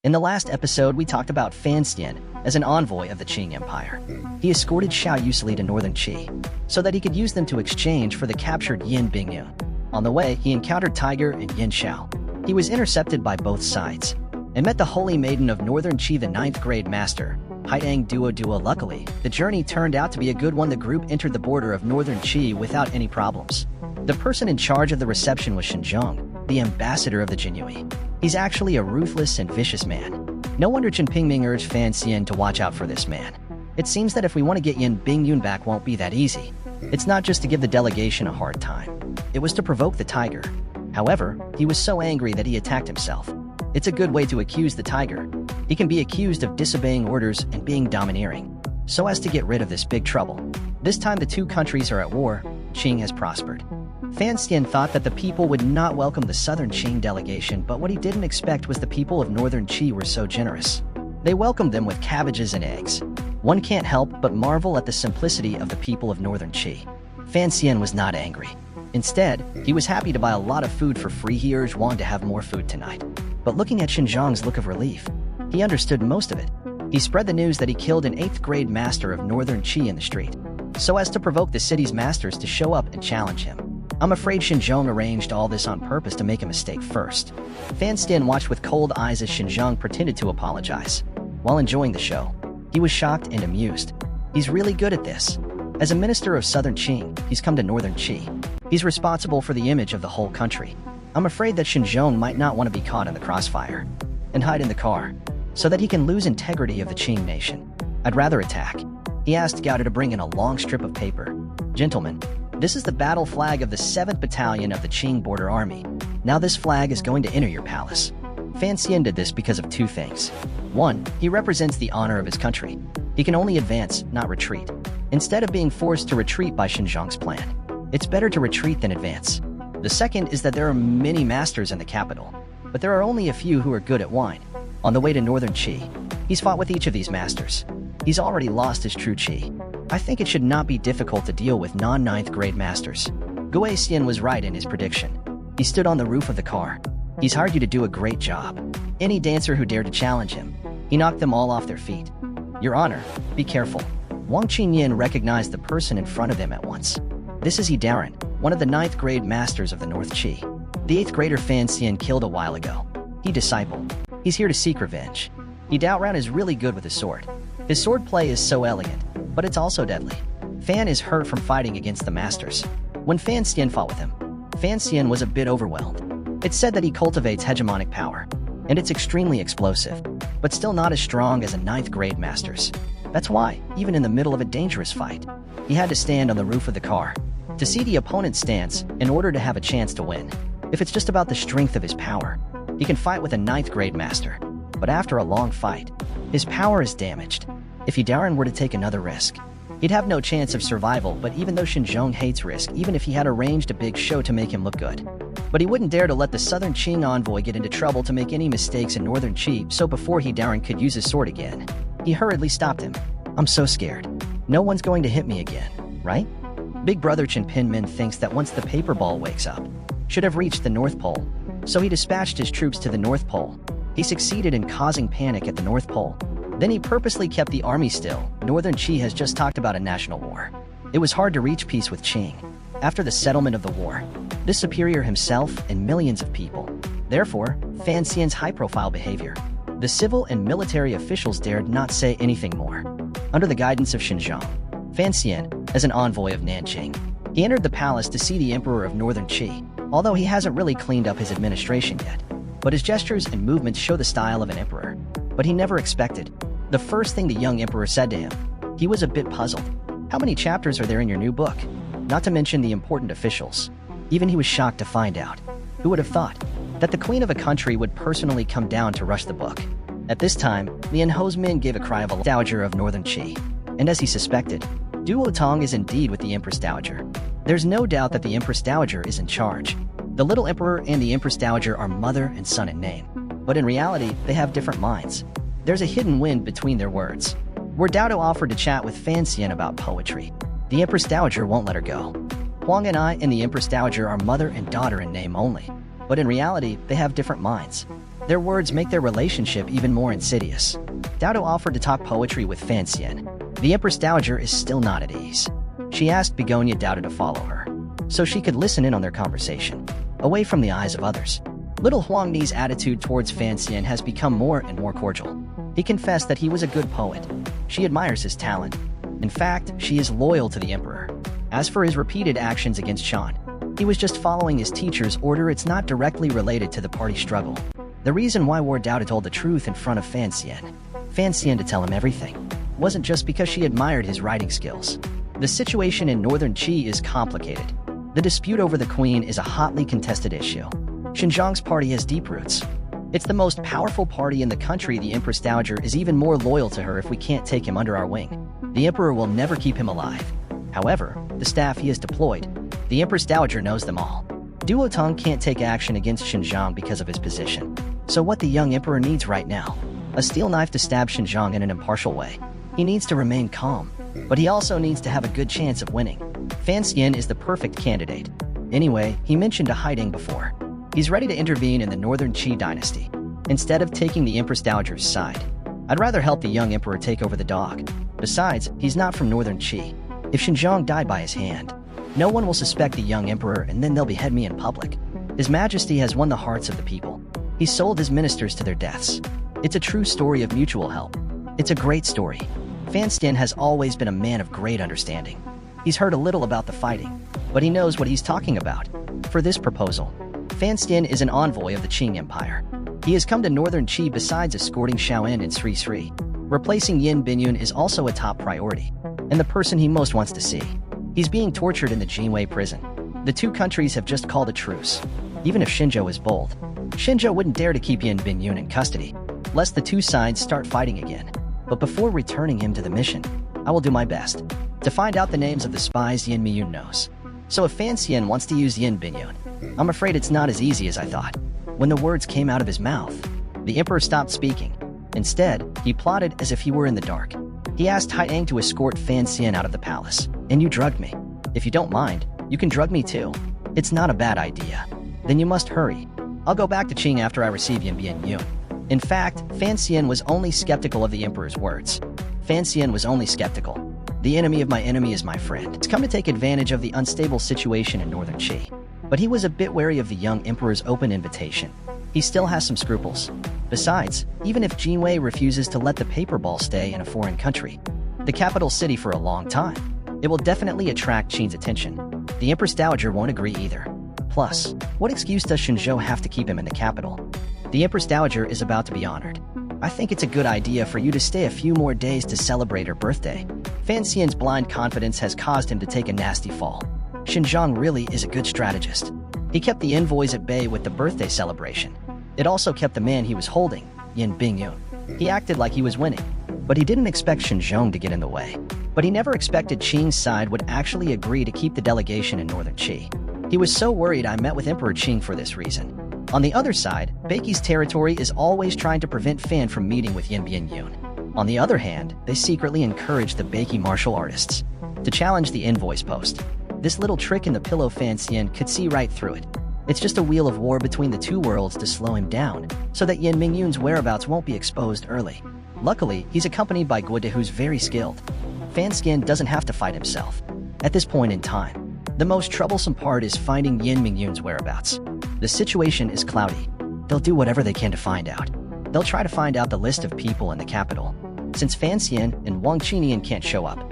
In the last episode, we talked about Fan Xian as an envoy of the Qing Empire. He escorted Xiao Yusli to northern Qi so that he could use them to exchange for the captured Yin Bingyun. On the way, he encountered Tiger and Yin Xiao. He was intercepted by both sides and met the Holy Maiden of Northern Qi, the 9th grade master, Haidang Duo. Luckily, the journey turned out to be a good one. The group entered the border of Northern Qi without any problems. The person in charge of the reception was Zhong, the ambassador of the Jinyui. He's actually a ruthless and vicious man. No wonder Chen Pingming urged Fan Xian to watch out for this man. It seems that if we want to get Yin Bingyun back, won't be that easy. It's not just to give the delegation a hard time. It was to provoke the tiger. However, he was so angry that he attacked himself. It's a good way to accuse the tiger. He can be accused of disobeying orders and being domineering, so as to get rid of this big trouble. This time the two countries are at war. Qing has prospered. Fan Xian thought that the people would not welcome the Southern Qing delegation, but what he didn't expect was the people of Northern Qi were so generous. They welcomed them with cabbages and eggs. One can't help but marvel at the simplicity of the people of Northern Qi. Fan Xian was not angry. Instead, he was happy to buy a lot of food for free. He urged Wang to have more food tonight. But looking at Xinjiang's look of relief, he understood most of it. He spread the news that he killed an 8th grade master of Northern Qi in the street, so as to provoke the city's masters to show up and challenge him. I'm afraid Xinjiang arranged all this on purpose to make a mistake first. Fan Xian watched with cold eyes as Xinjiang pretended to apologize. While enjoying the show, he was shocked and amused. He's really good at this. As a minister of Southern Qing, he's come to Northern Qi. He's responsible for the image of the whole country. I'm afraid that Xinjiang might not want to be caught in the crossfire and hide in the car, so that he can lose integrity of the Qing nation. I'd rather attack. He asked Gauda to bring in a long strip of paper. Gentlemen, this is the battle flag of the 7th Battalion of the Qing Border Army. Now this flag is going to enter your palace. Fan Xian did this because of two things. One, he represents the honor of his country. He can only advance, not retreat. Instead of being forced to retreat by Xinjiang's plan, it's better to retreat than advance. The second is that there are many masters in the capital, but there are only a few who are good at wine. On the way to Northern Qi, he's fought with each of these masters. He's already lost his true Qi. I think it should not be difficult to deal with non-9th grade masters. Gui Xian was right in his prediction. He stood on the roof of the car. He's hired you to do a great job. Any dancer who dared to challenge him, he knocked them all off their feet. Your Honor, be careful. Wang Qingyin recognized the person in front of him at once. This is Yi Daran, one of the 9th grade masters of the North Qi. The 8th grader Fan Xian killed a while ago. He disciple. He's here to seek revenge. Yi Daran is really good with his sword. His sword play is so elegant, but it's also deadly. Fan is hurt from fighting against the masters. When Fan Xian fought with him, Fan Xian was a bit overwhelmed. It's said that he cultivates hegemonic power, and it's extremely explosive, but still not as strong as a 9th grade master's. That's why, even in the middle of a dangerous fight, he had to stand on the roof of the car to see the opponent's stance in order to have a chance to win. If it's just about the strength of his power, he can fight with a 9th grade master, but after a long fight, his power is damaged. If Yi Daran were to take another risk, he'd have no chance of survival. But even though Xinjiang hates risk, even if he had arranged a big show to make him look good, but he wouldn't dare to let the Southern Qing envoy get into trouble to make any mistakes in Northern Qi. So before Yi Daran could use his sword again, he hurriedly stopped him. I'm so scared. No one's going to hit me again, right? Big brother Chen Pinmin thinks that once the paper ball wakes up, should have reached the North Pole. So he dispatched his troops to the North Pole. He succeeded in causing panic at the North Pole. Then he purposely kept the army still. Northern Qi has just talked about a national war. It was hard to reach peace with Qing after the settlement of the war. This superior himself and millions of people. Therefore, Fan Xian's high-profile behavior. The civil and military officials dared not say anything more. Under the guidance of Xinjiang, Fan Xian, as an envoy of Nanqing, he entered the palace to see the emperor of Northern Qi, although he hasn't really cleaned up his administration yet. But his gestures and movements show the style of an emperor. But he never expected the first thing the young emperor said to him. He was a bit puzzled. How many chapters are there in your new book? Not to mention the important officials. Even he was shocked to find out. Who would have thought that the queen of a country would personally come down to rush the book? At this time, Lian Hozmin gave a cry of alarm. Dowager of Northern Qi. And as he suspected, Duo Tong is indeed with the Empress Dowager. There's no doubt that the Empress Dowager is in charge. The little emperor and the Empress Dowager are mother and son in name. But in reality, they have different minds. There's a hidden wind between their words. Where Dowager offered to chat with Fan Xian about poetry, the Empress Dowager won't let her go. Huang and I and the Empress Dowager are mother and daughter in name only. But in reality, they have different minds. Their words make their relationship even more insidious. Dowdo offered to talk poetry with Fan Xian. The Empress Dowager is still not at ease. She asked Begonia Dowdo to follow her, so she could listen in on their conversation, away from the eyes of others. Little Huang Ni's attitude towards Fan Xian has become more and more cordial. He confessed that he was a good poet. She admires his talent. In fact, she is loyal to the emperor. As for his repeated actions against Shen, he was just following his teacher's order. It's not directly related to the party struggle. The reason why Dowdo told the truth in front of Fan Xian to tell him everything, wasn't just because she admired his writing skills. The situation in northern Qi is complicated. The dispute over the queen is a hotly contested issue. Xinjiang's party has deep roots. It's the most powerful party in the country. The Empress Dowager is even more loyal to her. If we can't take him under our wing, the emperor will never keep him alive. However, the staff he has deployed, the Empress Dowager knows them all. Duo Tong can't take action against Xinjiang because of his position. So what the young emperor needs right now? A steel knife to stab Xinjiang in an impartial way. He needs to remain calm, but he also needs to have a good chance of winning. Fan Xian is the perfect candidate. Anyway, he mentioned a hiding before. He's ready to intervene in the northern Qi dynasty. Instead of taking the Empress Dowager's side, I'd rather help the young emperor take over the dog. Besides, he's not from northern Qi. If Xinjiang died by his hand, no one will suspect the young emperor, and then they'll behead me in public. His Majesty has won the hearts of the people. He sold his ministers to their deaths. It's a true story of mutual help. It's a great story. Fan Xian has always been a man of great understanding. He's heard a little about the fighting, but he knows what he's talking about. For this proposal, Fan Xian is an envoy of the Qing Empire. He has come to northern Qi besides escorting Xiaoyan and Sri Sri. Replacing Yin Binyun is also a top priority, and the person he most wants to see. He's being tortured in the Jinwei prison. The two countries have just called a truce. Even if Shenzhou is bold, Shenzhou wouldn't dare to keep Yin Binyun in custody, lest the two sides start fighting again. But before returning him to the mission, I will do my best to find out the names of the spies Yin Binyun knows. So if Fan Xian wants to use Yin Binyun, I'm afraid it's not as easy as I thought. When the words came out of his mouth, the emperor stopped speaking. Instead, he plotted as if he were in the dark. He asked Haiyang to escort Fan Xian out of the palace. And you drugged me. If you don't mind, you can drug me too. It's not a bad idea. Then you must hurry. I'll go back to Qing after I receive Yin Binyun. In fact, Fan Xian was only skeptical of the emperor's words. Fan Xian was only skeptical. The enemy of my enemy is my friend. It's come to take advantage of the unstable situation in northern Qi. But he was a bit wary of the young emperor's open invitation. He still has some scruples. Besides, even if Jinwei refuses to let the paper ball stay in a foreign country, the capital city for a long time, it will definitely attract Qing's attention. The Empress Dowager won't agree either. Plus, what excuse does Shenzhou have to keep him in the capital? The Empress Dowager is about to be honored. I think it's a good idea for you to stay a few more days to celebrate her birthday. Fan Xian's blind confidence has caused him to take a nasty fall. Xinjiang really is a good strategist. He kept the envoys at bay with the birthday celebration. It also kept the man he was holding, Yin Binyun. He acted like he was winning, but he didn't expect Xinjiang to get in the way. But he never expected Qing's side would actually agree to keep the delegation in northern Qi. He was so worried. I met with Emperor Qing for this reason. On the other side, Beiqi's territory is always trying to prevent Fan from meeting with Yin Binyun. On the other hand, they secretly encourage the Beiqi martial artists to challenge the envoy's post. This little trick in the pillow Fan Xian could see right through it. It's just a wheel of war between the two worlds to slow him down, so that Yin Mingyun's whereabouts won't be exposed early. Luckily, he's accompanied by Guode, who's very skilled. Fan Xian doesn't have to fight himself. At this point in time, the most troublesome part is finding Yin Mingyun's whereabouts. The situation is cloudy. They'll do whatever they can to find out. They'll try to find out the list of people in the capital. Since Fan Xian and Wang Qinian can't show up,